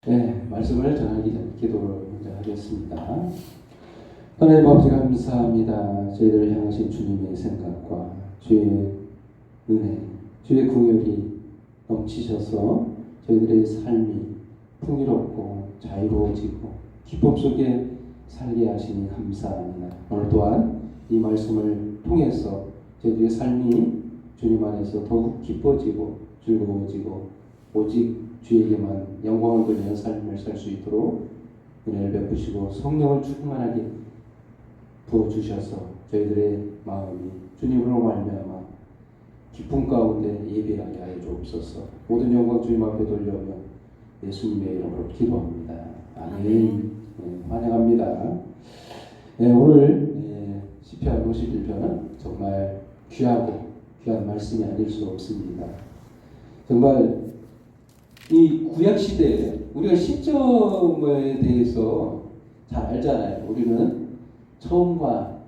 네, 말씀을 전하기 전 기도를 먼저 하겠습니다. 하나님 아버지 감사합니다. 저희들을 향하신 주님의 생각과 주의 은혜, 주의 긍휼이 넘치셔서 저희들의 삶이 풍요롭고 자유로워지고 기쁨 속에 살게 하시니 감사합니다. 오늘 또한 이 말씀을 통해서 저희들의 삶이 주님 안에서 더욱 기뻐지고 즐거워지고 오직 주에게만 영광을 돌리는 삶을 살 수 있도록 은혜를 베푸시고 성령을 충만하게 부어주셔서 저희들의 마음이 주님으로 말미암아 기쁨 가운데 예배하게 하여 주옵소서. 모든 영광 주님 앞에 돌려며 예수님의 이름으로 기도합니다. 아멘. 네, 환영합니다. 네, 오늘 시편 51편은 정말 귀하고 귀한 말씀이 아닐 수 없습니다. 정말 이 구약 시대에 우리가 시점에 대해서 잘 알잖아요. 우리는 처음과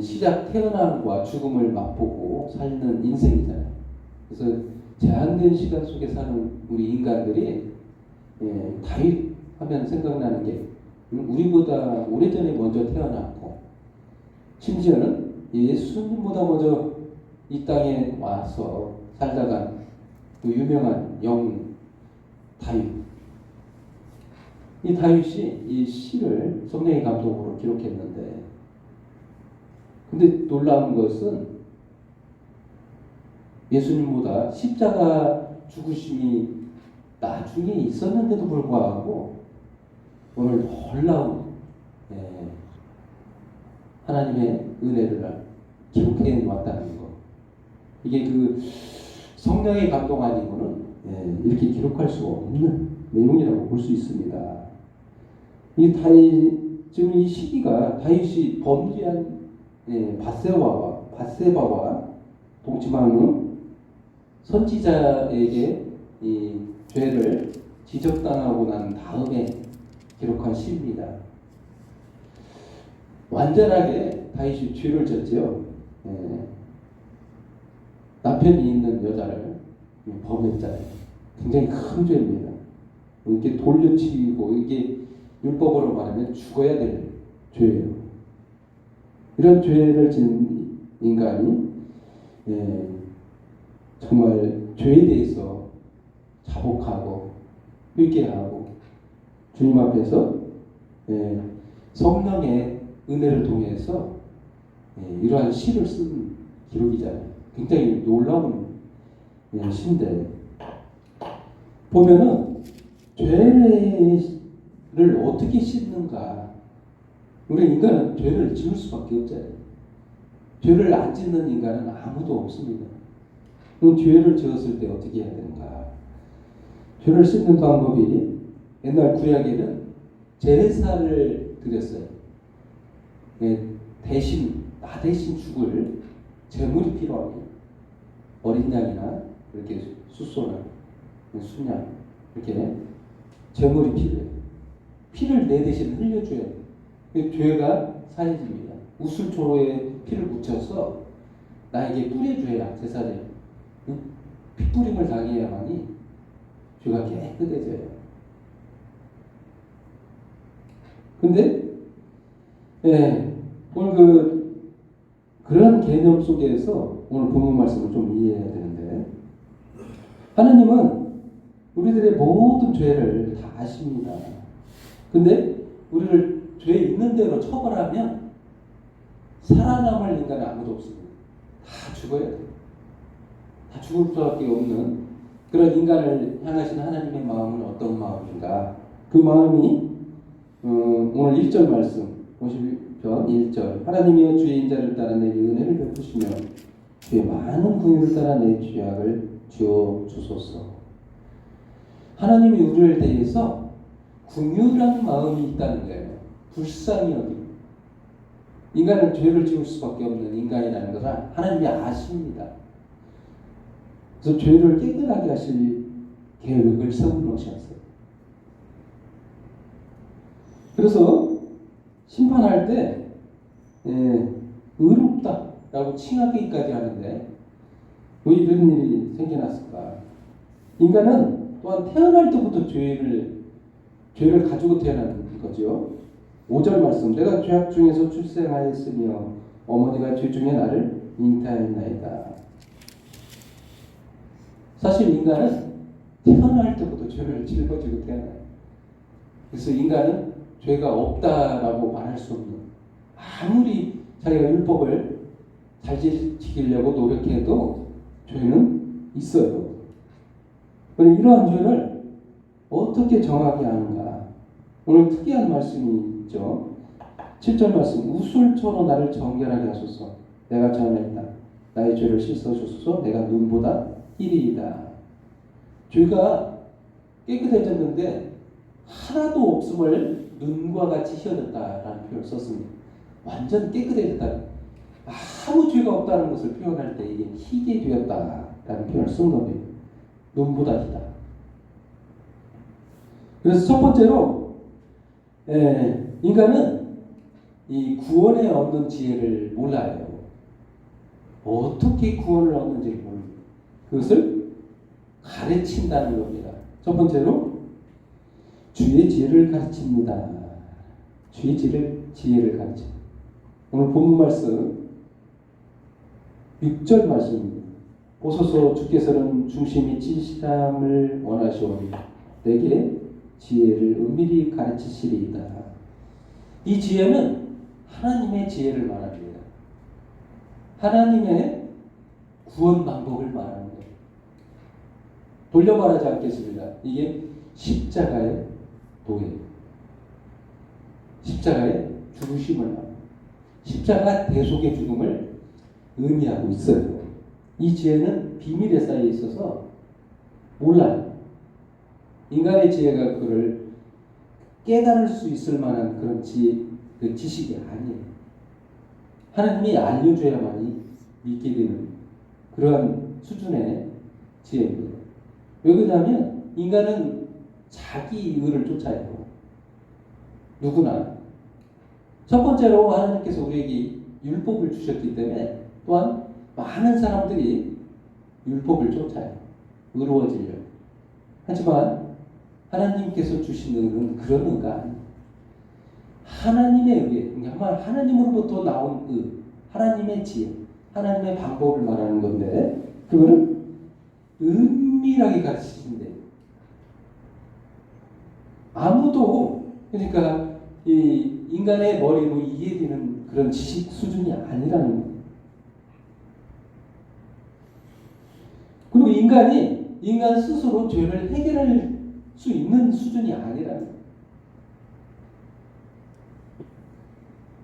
시작 태어남과 죽음을 맛보고 사는 인생이잖아요. 그래서 제한된 시간 속에 사는 우리 인간들이 다윗 하면 생각나는 게 우리보다 오래전에 먼저 태어났고 심지어는 예수님보다 먼저 이 땅에 와서 살다가 그 유명한 영웅 다윗. 이 다윗이 이 시를 성령의 감동으로 기록했는데, 근데 놀라운 것은 예수님보다 십자가 죽으심이 나중에 있었는데도 불구하고 오늘 놀라운 하나님의 은혜를 기록해 왔다는 것. 이게 그 성령의 감동 아니고는 이렇게 기록할 수 없는 내용이라고 볼 수 있습니다. 이 다윗, 지금 이 시기가 다윗이 범죄한 밧세바와 동침하는 선지자에게 이 죄를 지적당하고 난 다음에 기록한 시입니다. 완전하게 다윗이 죄를 졌죠. 남편이 있는 여자를 범했잖아요. 굉장히 큰 죄입니다. 이게 돌려치고 이게 율법으로 말하면 죽어야 될 죄예요. 이런 죄를 지은 인간이 정말 죄에 대해서 자복하고 회개하고 주님 앞에서 성령의 은혜를 통해서 이러한 시를 쓴 기록이잖아요. 굉장히 놀라운 시인데 보면은 죄를 어떻게 씻는가. 우리 인간은 죄를 지을 수밖에 없잖아요. 죄를 안 짓는 인간은 아무도 없습니다. 그럼 죄를 지었을 때 어떻게 해야 되는가. 죄를 씻는 방법이 옛날 구약에는 제사를 드렸어요. 나 대신 죽을 제물이 필요합니다. 어린 양이나 이렇게 숫소나 순양 이렇게 제물이 필요해요. 피를 내 대신 흘려줘야 돼요. 죄가 사해집니다. 우슬초로에 피를 묻혀서 나에게 뿌려줘야 제사를 피뿌림을 당해야만이 죄가 깨끗해져요. 근데 오늘 그런 개념 속에서 오늘 본문 말씀을 좀 이해해야 되는데, 하나님은 우리들의 모든 죄를 다 아십니다. 근데 우리를 죄 있는 대로 처벌하면 살아남을 인간은 아무도 없습니다. 다 죽어야 돼요. 다 죽을 수밖에 없는 그런 인간을 향하신 하나님의 마음은 어떤 마음인가? 그 마음이 오늘 1절 말씀 51편 1절 하나님이여 주의 인자를 따라 내게 은혜를 베푸시며 주의 많은 긍휼을 따라 내 죄악을 지어 주소서. 하나님이 우리를 대해서 긍휼한 마음이 있다는 거예요. 불쌍히 여기고. 인간은 죄를 지을 수밖에 없는 인간이라는 것을 하나님이 아십니다. 그래서 죄를 깨끗하게 하실 계획을 세워놓으셨어요. 그래서 심판할 때 의롭다라고 칭하기까지 하는데 왜 이런 일이 생겨났을까? 인간은 또한 태어날 때부터 죄를 죄를 가지고 태어난 거죠. 5절 말씀. 내가 죄악 중에서 출생하였으며 어머니가 죄 중에 나를 잉태하였나이다. 사실 인간은 태어날 때부터 죄를 짊어지고 태어나요. 그래서 인간은 죄가 없다라고 말할 수 없는, 아무리 자기가 율법을 잘 지키려고 노력해도 죄는 있어요. 그럼 이러한 죄를 어떻게 정하게 하는가? 오늘 특이한 말씀이 있죠. 7절 말씀. 우술초로 나를 정결하게 하소서. 내가 전했다. 나의 죄를 씻어주소서. 내가 눈보다 희리이다. 죄가 깨끗해졌는데 하나도 없음을 눈과 같이 희어졌다라는 표현을 썼습니다. 완전 깨끗해졌다. 아무 죄가 없다는 것을 표현할 때 이게 희게 되었다라는 표현을 쓴 겁니다. 눈보다 희다. 그래서 첫 번째로 인간은 이 구원에 얻는 지혜를 몰라요. 어떻게 구원을 얻는지를 모릅니다. 그것을 가르친다는 겁니다. 첫 번째로 주의 지혜를 가르칩니다. 주의 지혜를 가르칩니다. 오늘 본문 말씀 6절 말씀입니다. 보소서 주께서는 중심이 진실함을 원하시오니 내게 지혜를 은밀히 가르치시리이다. 이 지혜는 하나님의 지혜를 말합니다. 하나님의 구원 방법을 말하는 거예요. 돌려 말하지 않겠습니다. 이게 십자가의 도예요. 십자가의 죽으심을 말합니다. 십자가 대속의 죽음을 의미하고 있어요. 이 지혜는 비밀에 쌓여 있어서 몰라요. 인간의 지혜가 그를 깨달을 수 있을 만한 그런 그 지식이 아니에요. 하나님이 알려줘야만이 믿게 되는 그러한 수준의 지혜입니다. 왜 그러냐면 인간은 자기 의를 쫓아요. 누구나. 첫 번째로 하나님께서 우리에게 율법을 주셨기 때문에 또한 많은 사람들이 율법을 쫓아요. 의로워지려고. 하지만 하나님께서 주신 의는 그런 의가 아니에요. 하나님의 의, 정말 하나님으로부터 나온 의, 하나님의 지혜, 하나님의 방법을 말하는 건데 그거는 은밀하게 가르치신대요. 아무도 그러니까 이 인간의 머리로 이해되는 그런 지식 수준이 아니라는 거예요. 그리고 인간 스스로 죄를 해결할 수 있는 수준이 아니라는 거예요.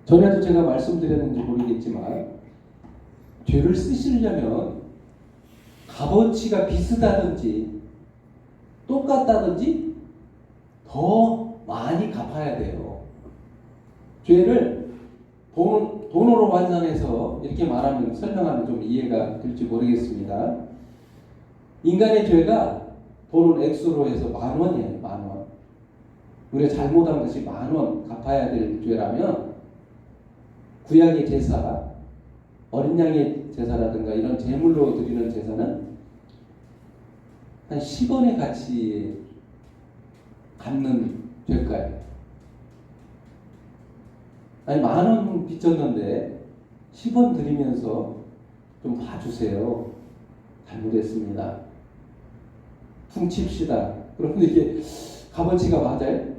전에도 제가 말씀드렸는지 모르겠지만 죄를 쓰시려면 값어치가 비슷하든지 똑같다든지 더 많이 갚아야 돼요. 죄를 돈으로 환산해서 이렇게 말하면 설명하면 좀 이해가 될지 모르겠습니다. 인간의 죄가 돈을 액수로 해서 10,000원이에요. 10,000원. 우리가 잘못한 것이 10,000원 갚아야 될 죄라면 구약의 제사, 어린 양의 제사라든가 이런 제물로 드리는 제사는 한 10원의 가치에 갚는 죄가예요. 아니 10,000원 빚졌는데 10원 드리면서 좀 봐주세요. 잘못했습니다. 퉁칩시다. 그런데 이게 값어치가 맞아요?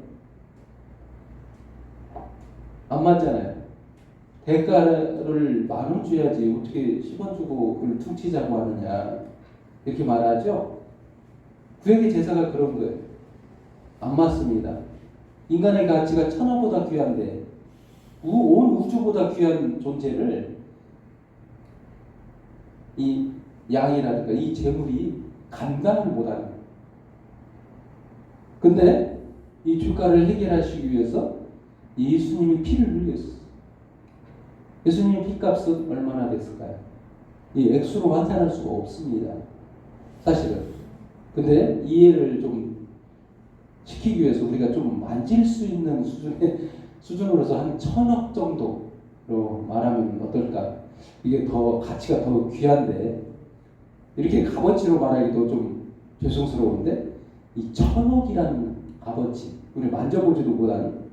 안 맞잖아요. 대가를 10,000원 줘야지 어떻게 10원 주고 그걸 퉁치자고 하느냐 이렇게 말하죠. 구약의 제사가 그런 거예요. 안 맞습니다. 인간의 가치가 천하보다 귀한데 온 우주보다 귀한 존재를 이 양이라든가 이 재물이 감당을 못하는 거예요. 근데 이 주가를 해결하시기 위해서 예수님이 피를 흘렸어요. 예수님의 피값은 얼마나 됐을까요? 이 액수로 환산할 수가 없습니다. 사실은. 근데 이해를 좀 시키기 위해서 우리가 좀 만질 수 있는 수준으로서 한 1,000억 정도로 말하면 어떨까? 이게 더 가치가 더 귀한데 이렇게 값어치로 말하기도 좀 죄송스러운데 이 1,000억이라는 값어치 우리 만져보지도 못한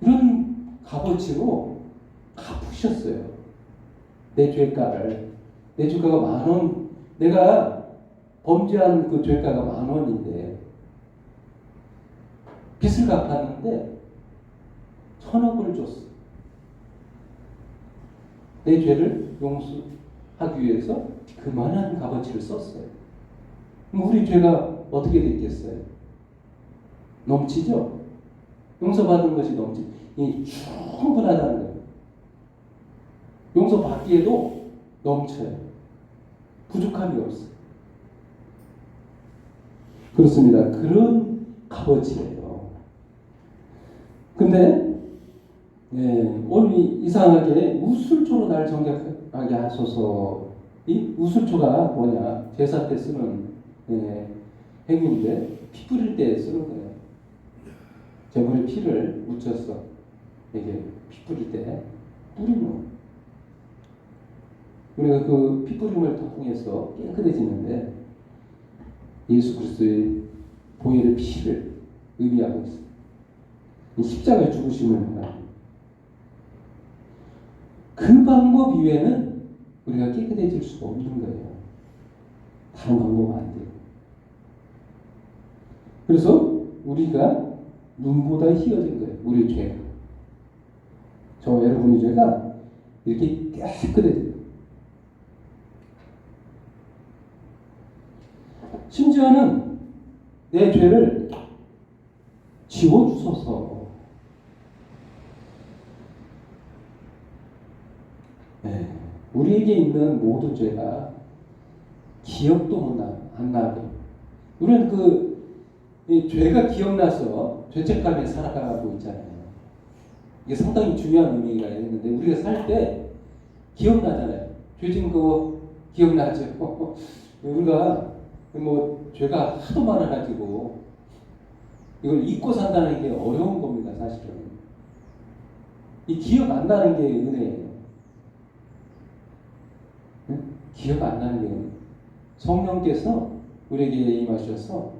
이런 값어치로 갚으셨어요. 내 죄가를. 내 죄가가 10,000원. 내가 범죄한 그 죄가가 10,000원인데 빚을 갚았는데 1,000억을 줬어. 내 죄를 용서하기 위해서 그만한 값어치를 썼어요. 그럼 우리 죄가 어떻게 됐겠어요? 넘치죠? 용서받은 것이 충분하다는 거예요. 용서받기에도 넘쳐요. 부족함이 없어요. 그렇습니다. 그런 값어치예요. 근데 오늘 이상하게 우술초로 날 정결하게 하소서. 이 우술초가 뭐냐? 제사 때 쓰는 행위인데 피 뿌릴 때 쓰는 거예요. 제물에 피를 묻혀서 이게 피 뿌릴 때 뿌리는 거예요. 우리가 그 피 뿌림을 통해서 깨끗해지는데 예수 그리스도의 보혈의 피를 의미하고 있어요. 이 십자가의 죽으심을 말합니다. 그 방법 이외에는 우리가 깨끗해질 수가 없는 거예요. 다른 방법은 안 돼요. 그래서 우리가 눈보다 희어진 거예요. 우리 죄가. 저 여러분의 죄가 이렇게 깨끗해져요. 심지어는 내 죄를 지워주소서. 우리에게 있는 모든 죄가 기억도 안 나게. 우리는 이 죄가 기억나서 죄책감에 살아가고 있잖아요. 이게 상당히 중요한 의미가 있는데 우리가 살 때 기억나잖아요. 죄 진 거 기억나죠. 우리가 죄가 하도 많아가지고 이걸 잊고 산다는 게 어려운 겁니다. 사실은 이 기억 안 나는 게 은혜예요. 기억 안 나는 게 은혜. 성령께서 우리에게 임하셔서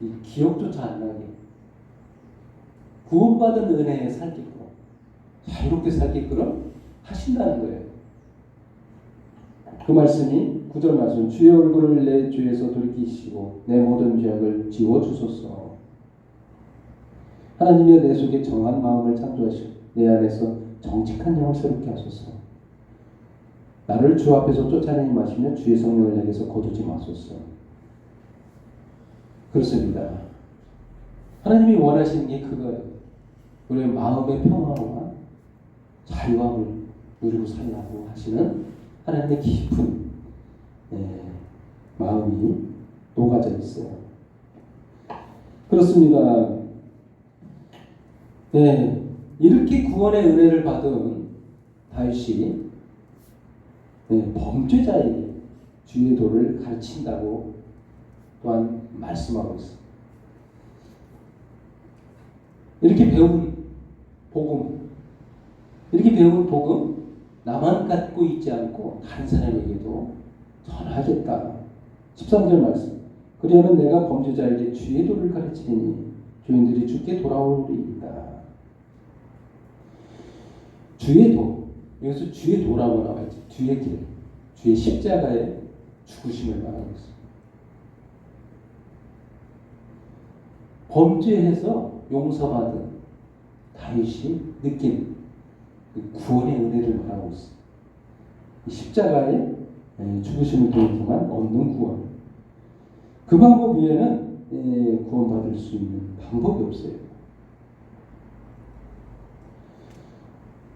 이 기억조차 안 나게 구원받은 은혜에 살게끔 자유롭게 살게끔 하신다는 거예요. 그 말씀이 9절 말씀, 주의 얼굴을 내 죄에서 돌이키시고 내 모든 죄악을 지워주소서. 하나님의 내 속에 정한 마음을 창조하시고 내 안에서 정직한 영을 새롭게 하소서. 나를 주 앞에서 쫓아내지 마시며 주의 성령을 내게서 거두지 마소서. 그렇습니다. 하나님이 원하시는 게 그거예요. 우리의 마음의 평화와 자유함을 누리고 살라고 하시는 하나님의 깊은 마음이 녹아져 있어요. 그렇습니다. 이렇게 구원의 은혜를 받은 다윗이 범죄자에게 주의 도를 가르친다고 또한 말씀하고 있습니다. 이렇게 배운 복음 나만 갖고 있지 않고 다른 사람에게도 전하겠다. 13절 말씀. 그리하면 내가 범죄자에게 주의 도를 가르치니 죄인들이 주께 돌아오리이다. 주의 도. 여기서 주의 도라고 나와 있죠. 주의 길. 주의 십자가의 죽으심을 말하고 있습니다. 범죄해서 용서받은 다윗이 느낀 구원의 은혜를 말하고 있습니다. 십자가의 죽으심을 통해서만 얻는 구원. 그 방법 외에는 구원받을 수 있는 방법이 없어요.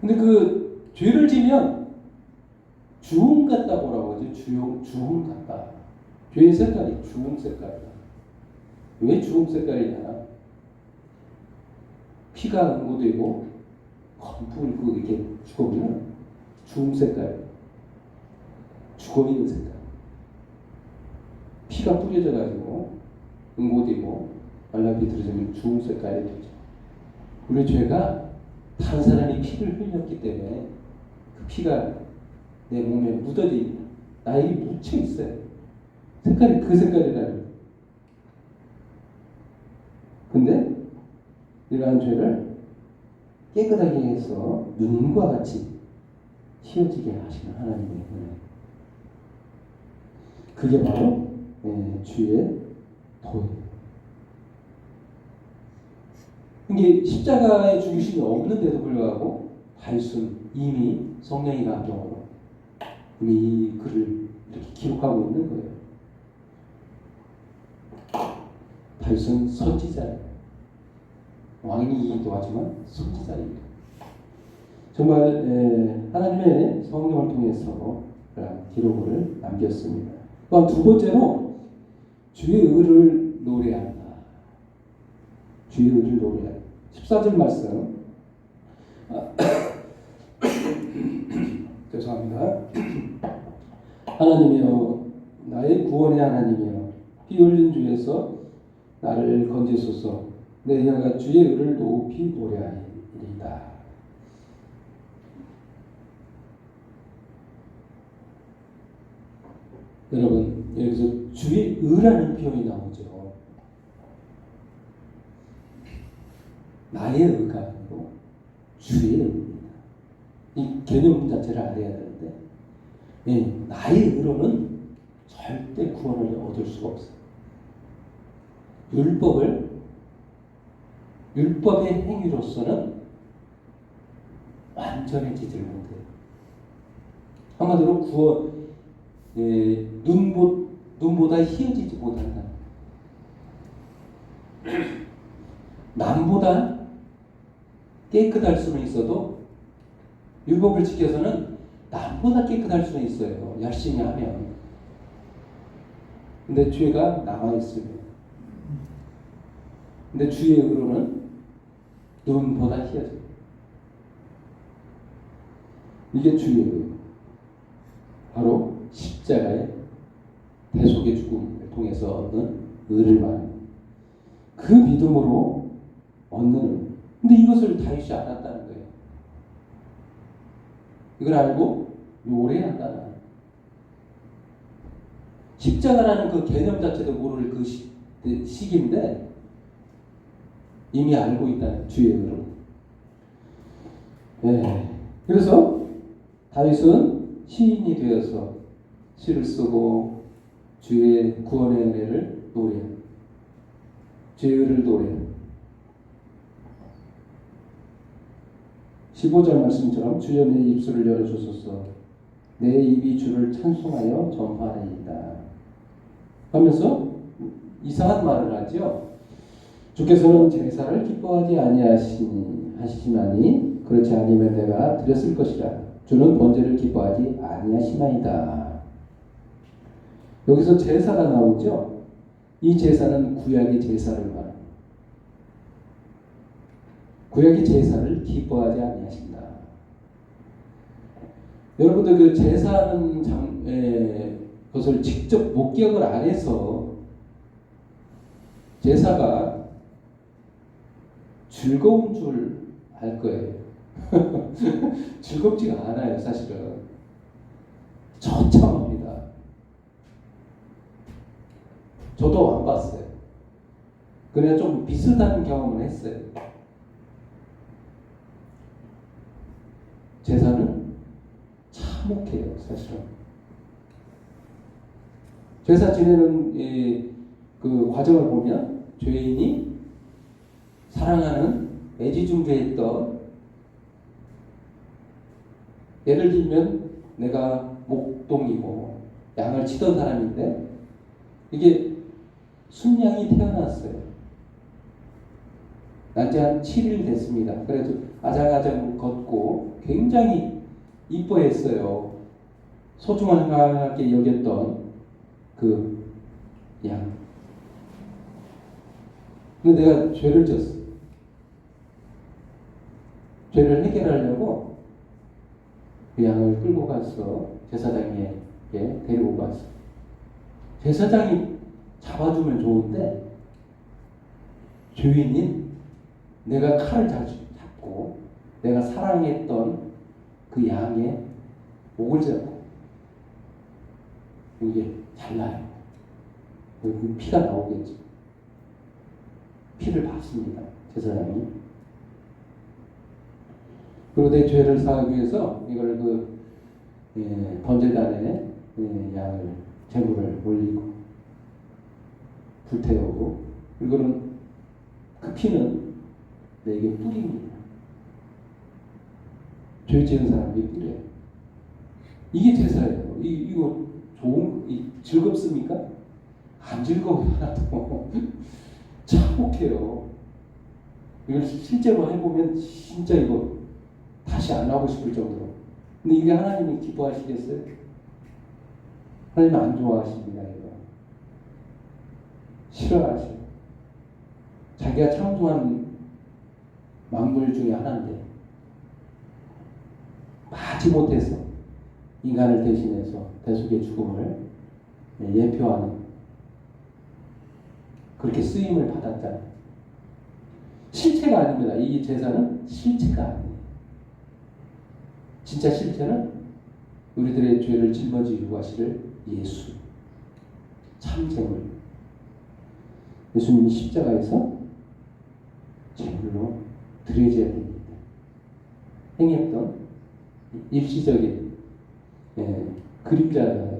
근데 그 죄를 지면 주홍 같다고 뭐라고 하지? 주홍 같다. 죄의 색깔이 주홍 색깔이다. 왜 주홍 색깔이냐? 피가 응고되고 검붉고 이렇게 죽어보면 주홍 색깔, 죽어있는 색깔. 피가 뿌려져가지고 응고되고 말라 비틀어지면 주홍 색깔이 되죠. 우리 죄가 다른 사람이 피를 흘렸기 때문에 그 피가 내 몸에 묻어져 있는 나에게 묻혀 있어요. 색깔이 그 색깔이라는. 근데 이러한 죄를 깨끗하게 해서 눈과 같이 휘어지게 하시는 하나님의 은혜. 그게 바로 주의 도예요. 이게 십자가의 죽으심이 없는데도 불구하고 다윗은 이미 성령의 감동으로 이미 이 글을 이렇게 기록하고 있는 거예요. 다윗은 선지자예요. 왕이기도 하지만 선지자예요. 정말 하나님의 성령을 통해서 그런 기록을 남겼습니다. 또한 두 번째로 주의 의를 노래한다. 주의 의를 노래한다. 14절 말씀. 죄송합니다. 하나님이여 나의 구원의 하나님이여 피 흘린 주에서 나를 건지소서. 내 혀가 주의 의를 높이 노래하리이다. 여러분 여기서 주의 의라는 표현이 나오죠. 나의 의가 아니고 주의 의입니다. 이 개념 자체를 알아야 되는데 나의 의로는 절대 구원을 얻을 수가 없어요. 율법의 행위로서는 완전해지질 못해요. 한마디로 눈보다 희어지지 못한다. 남보다 깨끗할 수는 있어도 율법을 지켜서는 남보다 깨끗할 수는 있어요. 열심히 하면. 근데 죄가 남아있으면. 근데 주의 의로는 눈보다 희어져요. 이게 주의 의. 바로 십자가의 대속의 죽음을 통해서 얻는 의를 말합니다. 그 믿음으로 얻는 의. 근데 이것을 다윗이 알았다는 거예요. 이걸 알고 노래한다는 거예요. 십자가라는 그 개념 자체도 모를 그 시기인데 이미 알고 있다는 주의 의로. 그래서 다윗은 시인이 되어서 시를 쓰고 주의 구원의 은혜를 노래합니다. 주의 의를 노래합니다. 15절 말씀처럼 주여 내 입술을 열어주소서. 내 입이 주를 찬송하여 전파하리이다. 하면서 이상한 말을 하죠. 주께서는 제사를 기뻐하지 아니하시나니 그렇지 아니면 내가 드렸을 것이라. 주는 번제를 기뻐하지 아니하시나이다. 여기서 제사가 나오죠. 이 제사는 구약의 제사를 말합니다. 구약의 제사를 기뻐하지 아니하신다. 여러분들 그 제사하는 것을 직접 목격을 안 해서 제사가 즐거운 줄 알 거예요. 즐겁지가 않아요, 사실은. 처참합니다. 저도 안 봤어요. 그래 좀 비슷한 경험을 했어요. 제사는 참혹해요, 사실은. 제사 지내는 그 과정을 보면 죄인이 사랑하는 애지중지했던, 예를 들면 내가 목동이고 양을 치던 사람인데 이게 순양이 태어났어요. 난지 한 7일 됐습니다. 그래도 아장아장 걷고 굉장히 이뻐했어요. 소중하게 여겼던 그 양. 근데 내가 죄를 졌어. 죄를 해결하려고 그 양을 끌고 가서 제사장에게 데리고 갔어. 제사장이 잡아주면 좋은데 죄인인 내가 칼을 잡고 내가 사랑했던 그 양의 목을 잡고 이게 잘라요. 피가 나오겠지. 피를 봤습니다. 제사장이. 그리고 내 죄를 사하기 위해서 이걸 번제단에 양을 제물을 올리고 불태우고 그리고는 그 피는 내게 뿌립니다. 죄 지은 사람에게 뿌려요. 이게 제사예요. 이거 즐겁습니까? 안 즐거워요. 하나도. 참혹해요. 이걸 실제로 해보면 진짜 이거 다시 안 하고 싶을 정도로. 근데 이게 하나님이 기뻐하시겠어요? 하나님 안 좋아하십니다. 이거 싫어하셔요. 자기가 창조한 만물 중에 하나인데 마지못해서 인간을 대신해서 대속의 죽음을 예표하는 그렇게 쓰임을 받았잖아요. 실체가 아닙니다. 이 제사는 실체가 아니에요. 진짜 실체는 우리들의 죄를 짊어지고 가실 예수, 참제물. 예수님이 십자가에서 제물로 드려져야 됩니다. 행했던 일시적인 그림자잖아요.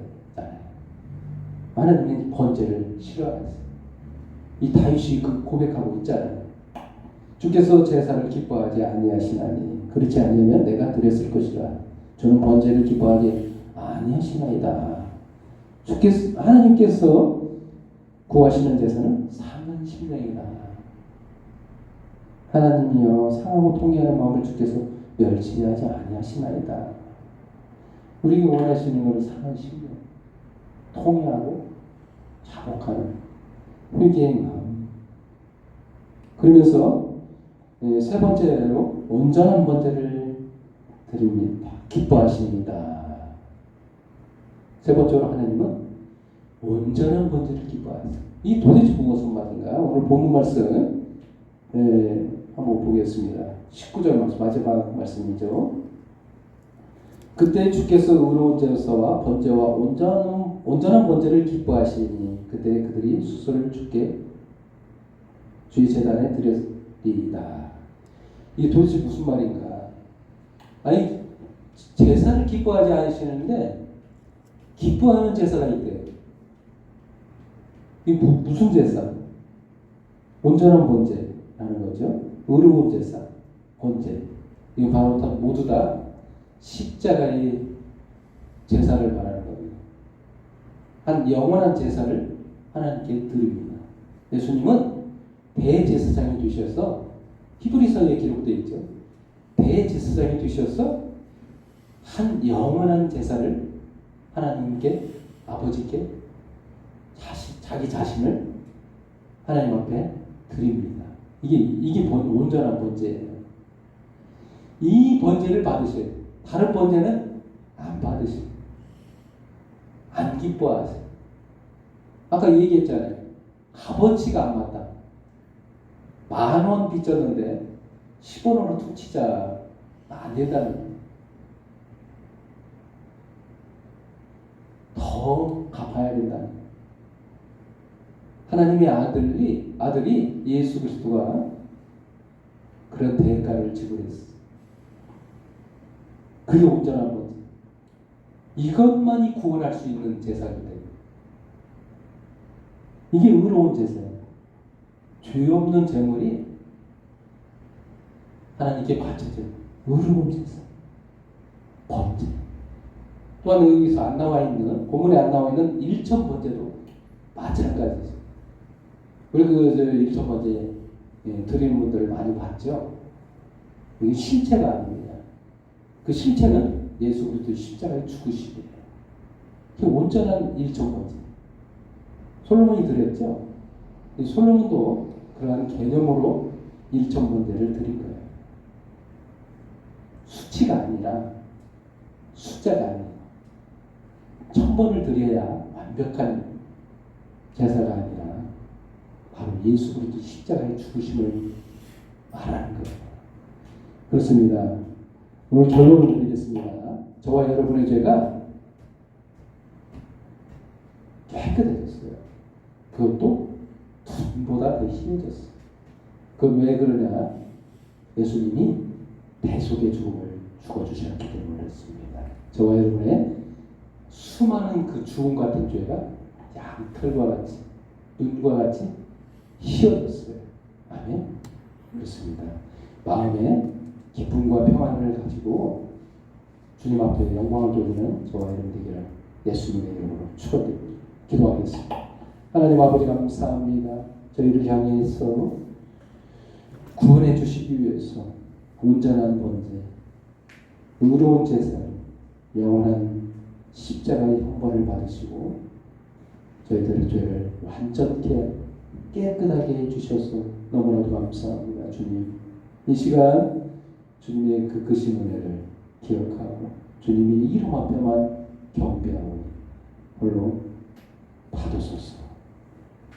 하나님은 번제를 싫어하세요. 이 다윗이 고백하고 있잖아요. 주께서 제사를 기뻐하지 아니하시나니 그렇지 아니하면 내가 드렸을 것이라. 저는 번제를 기뻐하지 아니하시나이다. 하나님께서 구하시는 제사는 상한 심령이다. 하나님이여 상하고 통회하는 마음을 주께서 멸치하지 아니하시나이다. 우리가 원하시는 것은 상한 심령, 통회하고 자복하는 회개의 마음. 그러면서 세 번째로 온전한 번제를 드립니다. 기뻐하십니다. 세 번째로 하나님은 온전한 번제를 기뻐하세요. 이 도대체 무엇은 말인가? 오늘 본문 말씀 한번 보겠습니다. 19절 말씀, 마지막 말씀이죠. 그때 주께서 의로운 제사와 번제와 온전한 번제를 기뻐하시니 그때 그들이 수소를 주께 주의 제단에 드렸리이다. 이게 도대체 무슨 말인가? 아니 제사를 기뻐하지 않으시는데 기뻐하는 제사가 있대요. 이게 무슨 제사? 온전한 번제라는 거죠. 의로운 제사, 번제. 이거 바로 모두 다 십자가의 제사를 말하는 겁니다. 한 영원한 제사를 하나님께 드립니다. 예수님은 대제사장이 되셔서 히브리서에 기록되어 있죠. 대제사장이 되셔서 한 영원한 제사를 하나님께 아버지께 자기 자신을 하나님 앞에 드립니다. 이게 온전한 번제예요. 이 번제를 받으셔야 돼요. 다른 번제는 안 받으셔요. 안 기뻐하세요. 아까 얘기했잖아요. 값어치가 안 맞다. 10,000원 빚졌는데 10원으로 툭 치자. 안 된다는 거예요. 더 갚아야 된다는 거예요. 하나님의 아들이 예수 그리스도가 그런 대가를 지불했어요. 그게 온전한 번제. 이것만이 구원할 수 있는 제사인데 이게 의로운 제사예요. 죄 없는 제물이 하나님께 바쳐져요. 의로운 제사. 번제. 또한 여기서 안 나와 있는 본문에 안 나와 있는 일천 번제도 마찬가지죠. 우리 일천 번제 드리는 분들 많이 봤죠. 이게 실체가 아닙니다. 그 실체는 예수 그리스도 십자가에 죽으시고 그 온전한 일천 번제. 솔로몬이 드렸죠. 솔로몬도 그러한 개념으로 일천 번제를 드린 거예요. 수치가 아니라 숫자가 아니에요. 1000번을 드려야 완벽한 제사가 아니라 바로 예수 그리스도 십자가의 죽으심을 말하는 거예요. 그렇습니다. 오늘 결론을 드리겠습니다. 저와 여러분의 죄가 깨끗해졌어요. 그것도 돈보다 더 희해졌어요. 그건 왜 그러냐? 예수님이 대속의 죽음을 죽어주셨기 때문에 그렇습니다. 저와 여러분의 수많은 그 죽음 같은 죄가 양털과 같이 눈과 같이 희어졌어요. 아멘. 그렇습니다. 마음에 기쁨과 평안을 가지고 주님 앞에 영광을 돌리는 저와 여러분 되기를 예수님의 이름으로 축원드립니다. 기도하겠습니다. 하나님 아버지 감사합니다. 저희를 향해서 구원해 주시기 위해서 온전한 번제, 의로운 제사를 영원한 십자가의 형벌을 받으시고 저희들의 죄를 완전케 깨끗하게 해주셔서 너무나도 감사합니다. 주님, 이 시간 주님의 그 크신 은혜를 기억하고 주님의 이름 앞에만 경배하고 홀로 받으소서.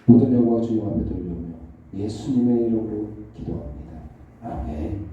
모든 영광 주님 앞에 돌려며 예수님의 이름으로 기도합니다. 아멘.